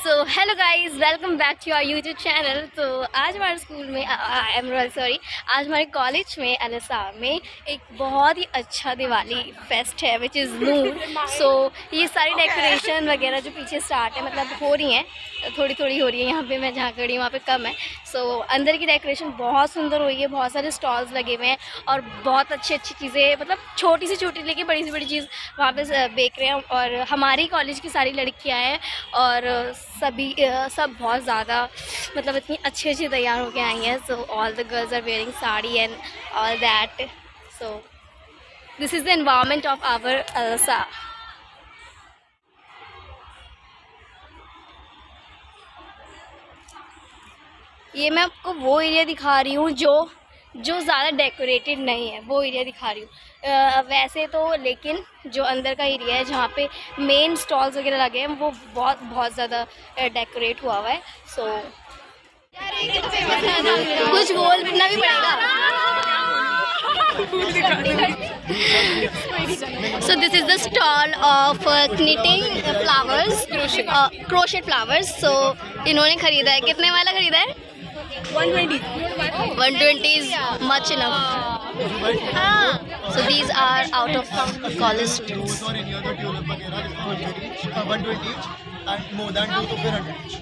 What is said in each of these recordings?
So hello guys, welcome back to our YouTube channel. तो आज हमारे स्कूल में आज हमारे कॉलेज में LSR में एक बहुत ही अच्छा दिवाली फेस्ट है विच इज़ नूर। सो ये सारी डेकोरेशन वगैरह जो पीछे स्टार्ट है मतलब हो रही हैं, थोड़ी थोड़ी हो रही है। यहाँ पे मैं जहाँ खड़ी हूँ वहाँ पे कम है। सो अंदर की डेकोरेशन बहुत सुंदर हुई है, बहुत सारे स्टॉल्स लगे हुए हैं और बहुत अच्छी अच्छी चीज़ें, मतलब छोटी से छोटी लेके बड़ी से बड़ी चीज़ वहाँ पे बेच रहे हैं। और हमारी कॉलेज की सारी लड़कियाँ हैं और सब बहुत ज़्यादा मतलब इतनी अच्छी अच्छी तैयार होके आई हैं। So all the girls are wearing sari and all that. So this is the environment of our LSR। ये मैं आपको वो एरिया दिखा रही हूँ जो ज़्यादा डेकोरेटेड नहीं है, वो एरिया दिखा रही हूँ। वैसे तो लेकिन जो अंदर का एरिया है जहाँ पे मेन स्टॉल्स वगैरह लगे हैं वो बहुत ज़्यादा डेकोरेट हुआ हुआ है। सो कुछ बोलना भी पड़ेगा। So this is the stall of knitting flowers, crochet flowers. So इन्होंने खरीदा है, कितने वाला खरीदा है? 120 is much enough. So these are out of college students. 120 each and more than 2 to 400 each.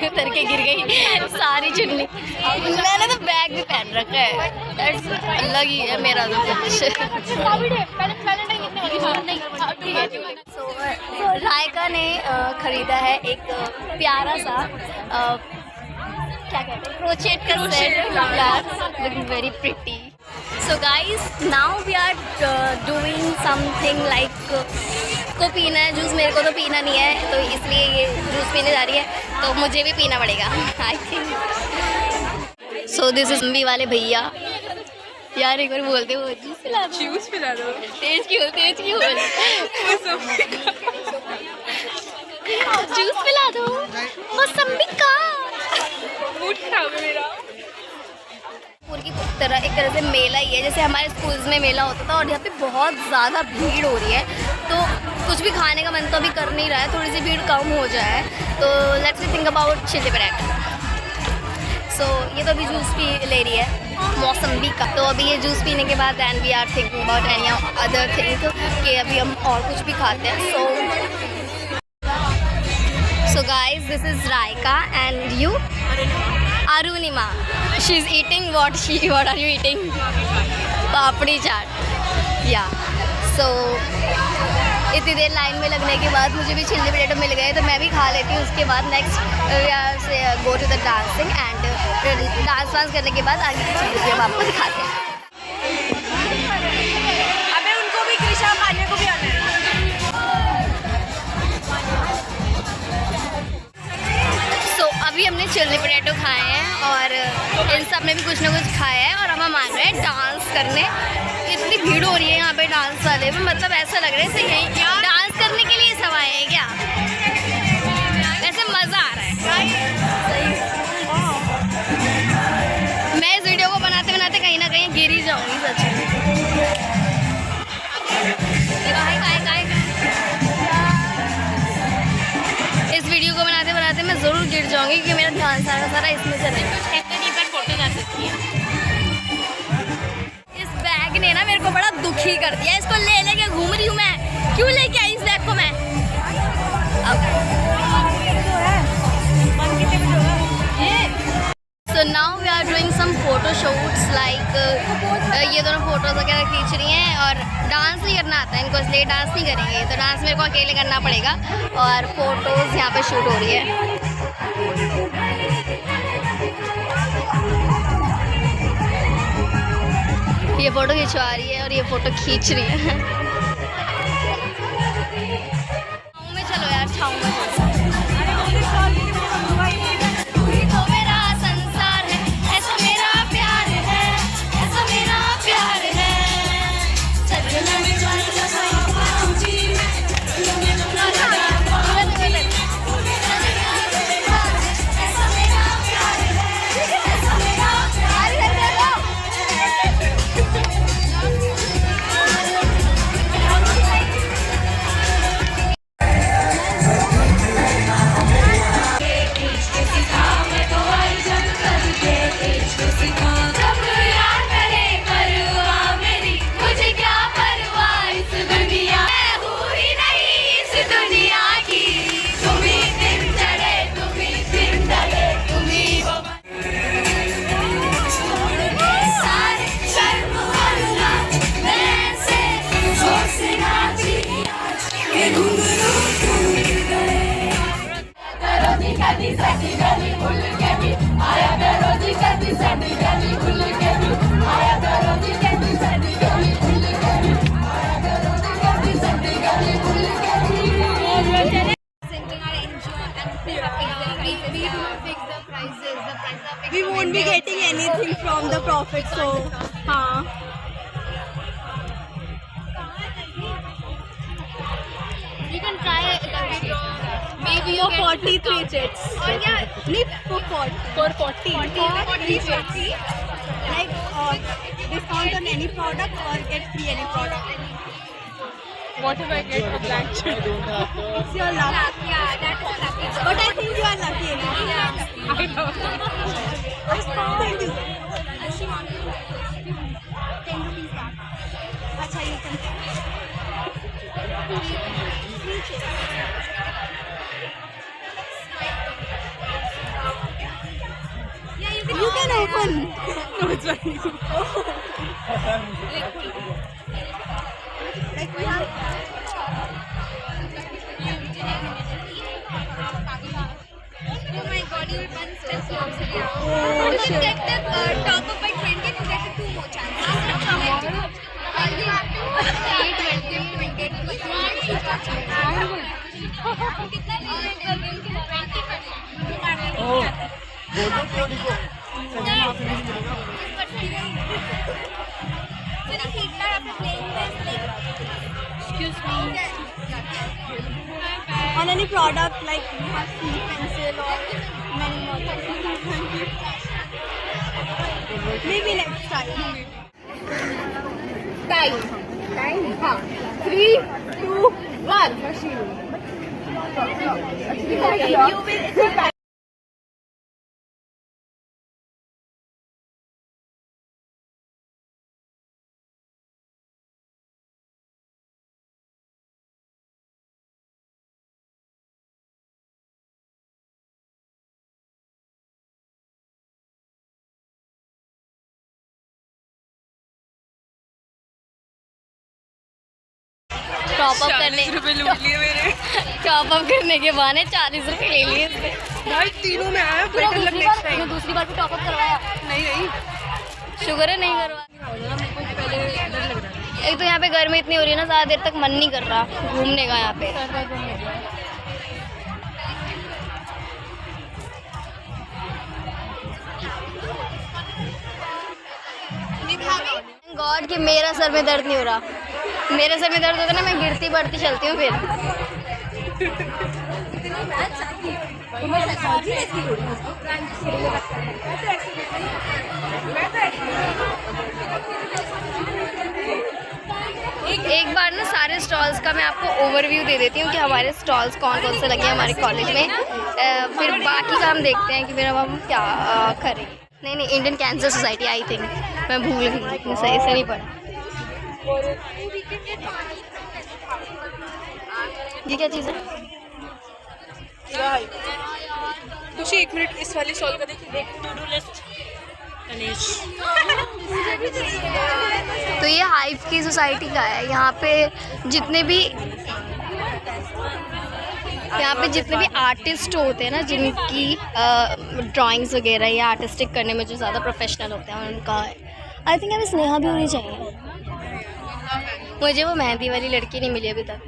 उतर के गिर गई सारी चुन्नी। मैंने तो बैग भी पहन रखा है, अलग ही है मेरा तो कुछ। रायका ने खरीदा है एक प्यारा सा क्या कहते हैं क्रोचेट का सेट, looking very pretty. So guys now we are doing something like को पीना है जूस। मेरे को तो पीना नहीं है तो इसलिए ये जूस पीने जा रही है, तो मुझे भी पीना पड़ेगा I think. So this is mummy वाले भैया। यार एक बार बोलते वो जूस पिला दो, जूस पिला दो। तेज की बोल जूस पिला दो मौसम्बी का। मूड खराब है मेरा। पूरी की तरह एक तरह से मेला ही है, जैसे हमारे स्कूल्स में मेला होता था। और यहाँ पे बहुत ज़्यादा भीड़ हो रही है, तो कुछ भी खाने का मन तो अभी कर नहीं रहा है, थोड़ी सी भीड़ कम हो जाए तो let's think about chilli bread. So ये तो अभी जूस पी ले रही है मौसम्बी का। तो अभी ये जूस पीने के बाद then we are thinking about any other thing कि अभी हम और कुछ भी खाते हैं। So guys this is Raika and you Arunima. She's eating what are you eating? Papdi chaat. या सो इतनी देर लाइन में लगने के बाद मुझे भी चिल्ली पोटैटो मिल गए तो मैं भी खा लेती हूँ। उसके बाद नेक्स्ट से go to the dancing and dance वांस करने के बाद आगे की चीज़ें हम आपको दिखाते हैं। अबे उनको भी कृषा खाने को भी आना है। अभी हमने चिल्ली पोटैटो खाए हैं और इन सब ने भी कुछ ना कुछ खाया है और हम मान रहे हैं डांस करने। इतनी भीड़ हो रही है यहाँ पे डांस वाले में, मतलब ऐसा लग रहा है सही डांस करने के लिए सब आए हैं क्या। वैसे मज़ा आ रहा है। मैं इस वीडियो को बनाते बनाते कहीं ना कहीं गिर ही जाऊँगी सच में। इस वीडियो को बनाते बनाते मैं ज़रूर गिर जाऊंगी क्योंकि मेरा ध्यान सारा इसमें चलेगा। फोटो जा सकती है। इस बैग ने ना मेरे को बड़ा दुखी कर दिया। इसको ले लेके घूम रही हूँ मैं। क्यों लेके आई इस बैग को मैं? So now we are doing some photo shoots like ये दोनों फोटोज वगैरह खींच रही हैं और डांस नहीं करना आता है इनको, इसलिए डांस नहीं करेंगे। तो डांस मेरे को अकेले करना पड़ेगा और फोटोज यहाँ पे शूट हो रही है। ये फोटो खिंचवा रही है और ये फोटो खींच रही है। छाँव में चलो यार, छाँव में चलो। of it, so हाँ. You can try maybe you For get 43 jets. और क्या Need for 40. For 40. 40 jets. Like discount on any product or get free any product. What if I get a blank check? I don't have the. It's your luck. yeah that's lucky But I think you are lucky enough. I know. Thank you. 10 rupees back. Acha, you can. yeah you You can open. No, it's fine. Like we have. oh my god you will one step closer Oh, you shit. get the top up by 20 you get the 2 more chances and you have to 20 Oh, golden क्यों लिखो? Second half में नहीं मिलेगा. On any product like we have C pencil or many more things. Maybe next time. Time. हाँ. 3, 2, 1. Top up करने 40 रुपए लूट लिए मेरे. टॉप अप करने के बहाने 40 रुपए ले लिए इसने भाई तीनों में आया. तूने बेटर लक दूसरी नेक्स्ट बार टाइम. दूसरी बार भी टॉप अप करवाया नहीं. शुगर है नहीं करवा पहले डर लग रहा था. एक तो यहाँ पे गर्मी इतनी हो रही है ना ज़्यादा देर तक मन नहीं कर रहा घूमने का यहाँ पे गॉड कि मेरा सर में दर्द नहीं हो रहा मेरे सर में दर्द होता है ना मैं गिरती बढ़ती चलती हूँ फिर एक बार ना सारे स्टॉल्स का मैं आपको ओवरव्यू दे देती हूँ कि हमारे स्टॉल्स कौन कौन से लगे हैं हमारे कॉलेज में फिर बाकी का हम देखते हैं कि फिर हम क्या करेंगे नहीं Indian cancer society I think मैं भूल गई लेकिन सही से नहीं पढ़ा ये क्या चीज़ है खुशी 1 मिनट इस वाली सॉल्व कर देखिए. To do list. गणेश. तो ये हाइव की सोसाइटी का है यहाँ पे जितने भी आर्टिस्ट होते हैं ना जिनकी ड्राइंग्स वगैरह या आर्टिस्टिक करने में जो ज़्यादा प्रोफेशनल होते हैं उनका आई थिंक अभी स्नेहा भी होनी चाहिए मुझे वो मेहंदी वाली लड़की नहीं मिली अभी तक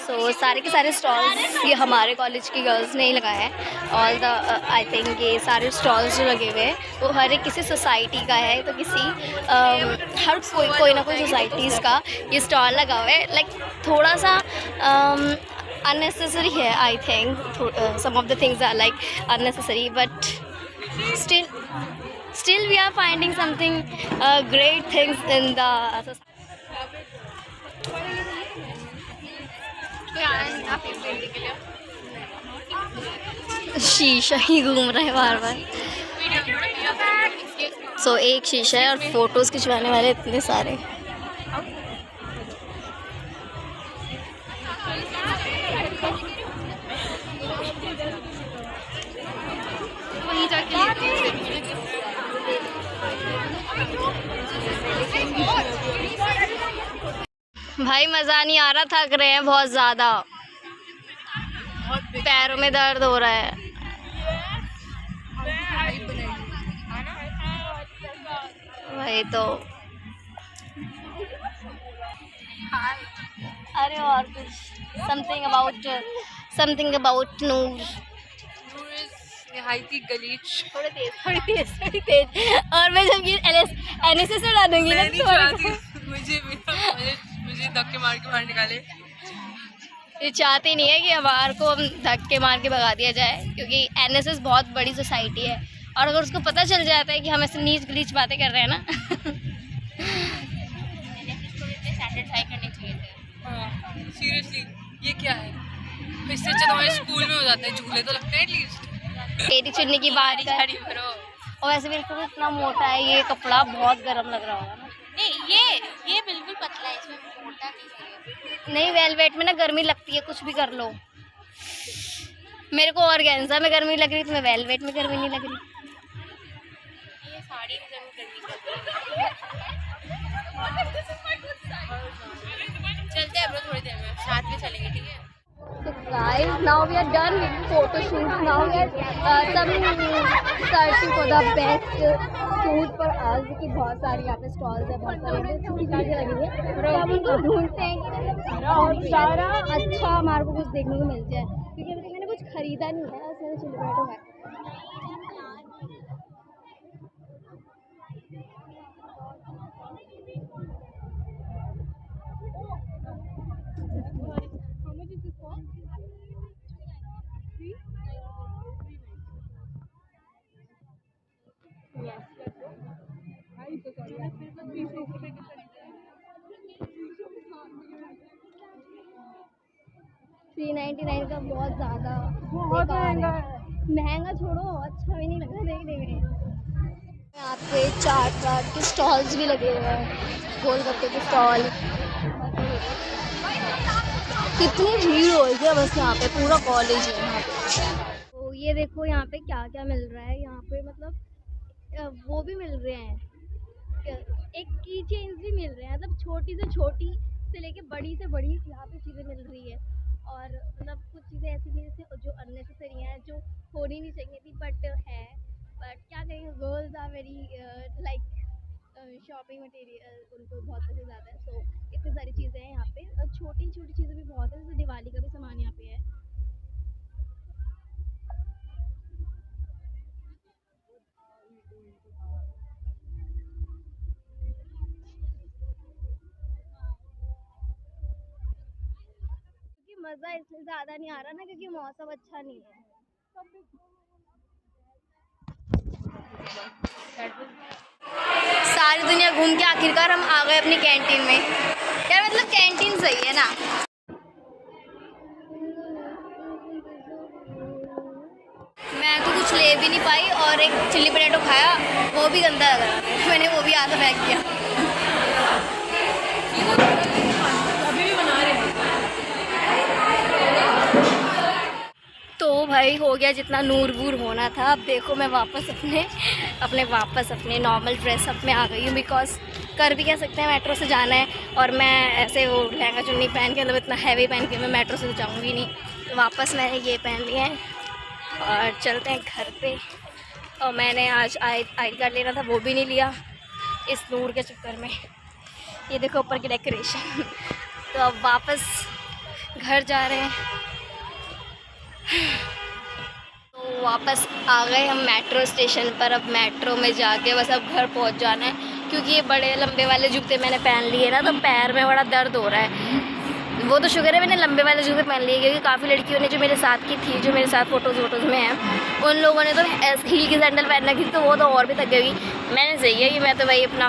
सो सारे के सारे स्टॉल्स ये हमारे कॉलेज की गर्ल्स ने ही लगाया है ऑल द आई थिंक ये सारे स्टॉल्स जो लगे हुए हैं वो हर एक किसी सोसाइटी का है तो किसी हर कोई ना कोई सोसाइटीज़ का ये स्टॉल लगा हुआ है लाइक थोड़ा सा unnecessary है I think some of the things are like unnecessary but still we are finding something great things in the शीशा ही घूम रहा है बार बार सो एक शीशा है और फोटोज़ खिंचवाने वाले इतने सारे भाई मज़ा नहीं आ रहा थक रहे हैं बहुत ज़्यादा पैरों में दर्द हो रहा है भाई तो अरे और कुछ समथिंग अबाउट नूर। निहायती गलीच। थोड़ी तेज और मैं जब ये NSS से डालूंगी ना तो मुझे धक्के मार के बाहर निकाले। ये चाहते नहीं है कि हमारे को हम धक्के मार के भगा दिया जाए, क्योंकि NSS बहुत बड़ी सोसाइटी है और अगर उसको पता चल जाता है कि हम ऐसे नीच गलीच बातें कर रहे हैं ना सैटिस्फाई करनी चाहिए थे। हाँ सीरियसली ये क्या है, इससे अच्छा तो हमारे स्कूल में हो जाता है, झूले तो लगते हैं एटलीस्ट। तेरी चुन्नी की बात कर, और वैसे बिल्कुल इतना मोटा है ये कपड़ा, बहुत गर्म लग रहा होगा ना। नहीं ये बिल्कुल पतला है, इसमें मोटा नहीं है। नहीं वेलवेट में ना गर्मी लगती है, कुछ भी कर लो। मेरे को ऑर्गेन्जा में गर्मी लग रही, तुम्हें वेलवेट में गर्मी नहीं लग रही। ये साड़ी में जरूर करनी चलते हैं ब्रो, थोड़ी देर में साथ में चलेंगे, ठीक है। So guys, now we are done with photo shoot. Now we are searching for the best food for us. कि बहुत सारी यहाँ पे स्टॉल्स है, बहुत सारी चीज़ें लगी हुई है, तो हम उनको ढूंढते हैं कि और सारा अच्छा हमारे को कुछ देखने को मिल जाए, क्योंकि अभी तक मैंने कुछ खरीदा नहीं है, उसमें चिली पराठा है। $399 का बहुत ज़्यादा महंगा है। महंगा छोड़ो, अच्छा भी नहीं लग रहा देखने में। यहाँ पे चाट के स्टॉल्स भी लगे हुए हैं, गोलगप्पे के स्टॉल। कितनी भीड़ हो गई है बस, यहाँ पे पूरा कॉलेज है यहाँ पे। तो ये देखो यहाँ पे क्या क्या मिल रहा है। यहाँ पे मतलब वो भी मिल रहे हैं, एक की चेन्स भी मिल रहे हैं, मतलब छोटी से छोटी से लेके बड़ी से बड़ी यहाँ पे चीज़ें मिल रही है। और मतलब कुछ चीज़ें ऐसी भी जैसे जो अननेसेसरी हैं, जो होनी नहीं चाहिए थी बट है, बट क्या करेंगे, girls are very like shopping material, उनको बहुत पसंद आता है। सो इतनी सारी चीज़ें हैं यहाँ पे, और छोटी छोटी चीज़ें भी बहुत है, जैसे दिवाली का भी सामान यहाँ पे है। मज़ा इसलिए ज़्यादा नहीं आ रहा ना, क्योंकि मौसम अच्छा नहीं है। सारी दुनिया घूम के आखिरकार हम आ गए अपनी कैंटीन में। यार मतलब कैंटीन सही है ना। मैं तो कुछ ले भी नहीं पाई और एक चिल्ली पटेटो खाया, वो भी गंदा लगा, मैंने वो भी आधा फेंक दिया। तो भाई हो गया जितना नूर वूर होना था। अब देखो मैं वापस अपने नॉर्मल ड्रेसअप में आ गई हूँ, बिकॉज कर भी कह सकते हैं मेट्रो से जाना है, और मैं ऐसे वो लहंगा चुन्नी पहन के, मतलब इतना हैवी पहन के मैं मेट्रो से जाऊँगी नहीं, तो वापस मैंने ये पहन लिया है और चलते हैं घर पे। और मैंने आज आई कार्ड लेना था, वो भी नहीं लिया इस नूर के चक्कर में। ये देखो ऊपर की डेकोरेशन। तो अब वापस घर जा रहे हैं। तो वापस आ गए हम मेट्रो स्टेशन पर। अब मेट्रो में जाके बस अब घर पहुंच जाना है, क्योंकि ये बड़े लंबे वाले जूते मैंने पहन लिए ना, तो पैर में बड़ा दर्द हो रहा है। वो तो शुक्र है मैंने लंबे वाले जूते पहन लिए, क्योंकि काफ़ी लड़कियों ने जो मेरे साथ की थी, जो मेरे साथ फ़ोटोज़ में हैं, उन लोगों ने तो हील की सैंडल पहन रखी थी, तो वो तो और भी थक गई। मैंने सही है कि मैं तो भाई अपना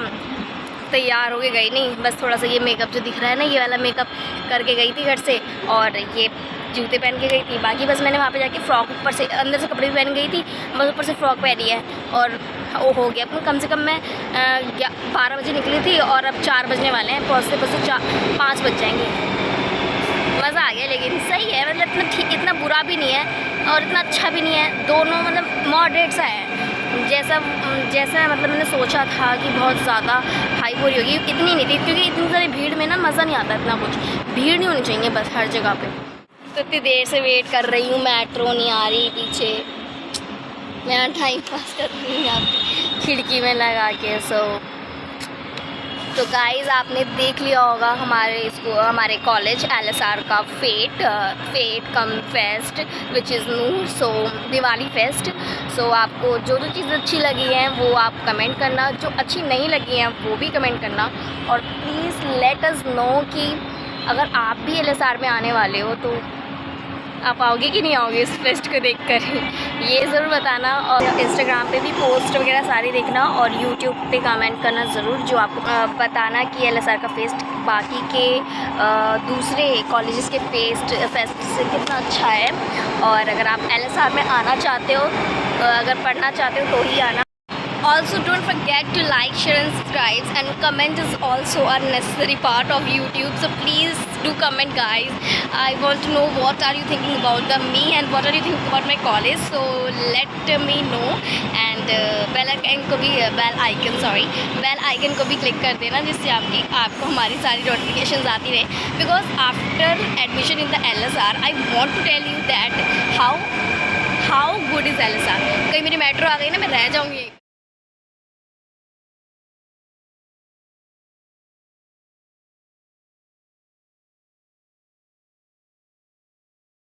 तैयार होके गई नहीं, बस थोड़ा सा ये मेकअप जो दिख रहा है ना, ये वाला मेकअप करके गई थी घर से, और ये जूते पहन के गई थी। बाकी बस मैंने वहाँ पे जाके फ़्रॉक ऊपर से, अंदर से कपड़े भी पहन गई थी, बस ऊपर से फ़्रॉक पहनी है और वो हो गया। कम से कम मैं 12 बजे निकली थी और अब 4 बजने वाले हैं, पहुँचते 5 बज जाएंगे। मज़ा आ गया, लेकिन सही है, मतलब इतना ठीक, इतना बुरा भी नहीं है और इतना अच्छा भी नहीं है, दोनों मतलब मॉडरेट सा है। जैसा मतलब मैंने सोचा था कि बहुत ज़्यादा हाई हो रही होगी, इतनी नहीं थी, क्योंकि इतनी सारी भीड़ में ना मज़ा नहीं आता इतना कुछ। भीड़ नहीं होनी चाहिए बस हर जगह पे। तो इतनी देर से वेट कर रही हूँ, मेट्रो नहीं आ रही पीछे, मैं टाइम पास कर रही हूँ यहाँ पे खिड़की में लगा के। सो तो गाइस आपने देख लिया होगा हमारे कॉलेज LSR का fete cum fest which is Noor, so Diwali fest. So आपको जो जो चीज़ अच्छी लगी हैं वो आप कमेंट करना, जो अच्छी नहीं लगी हैं वो भी कमेंट करना। और प्लीज़ लेट अस नो कि अगर आप भी LSR में आने वाले हो तो आप आओगे कि नहीं आओगे इस फेस्ट को देखकर, ये ज़रूर बताना। और इंस्टाग्राम पे भी पोस्ट वगैरह सारी देखना और यूट्यूब पे कमेंट करना ज़रूर, जो आपको बताना कि LSR का फेस्ट बाकी के दूसरे कॉलेजेस के फेस्ट से कितना अच्छा है। और अगर आप LSR में आना चाहते हो, अगर पढ़ना चाहते हो तो ही आना। Also don't forget to like, share and subscribe, and comment is also a necessary part of YouTube, so please do comment guys. I want to know what are you thinking about me and what are you thinking about my college, so let me know. And bell icon को भी click कर देना जिससे आपको हमारी सारी notifications आती रहे, because after admission in the LSR I want to tell you that how good is LSR। कहीं मेरी मेट्रो आ गई ना मैं रह जाऊँगी।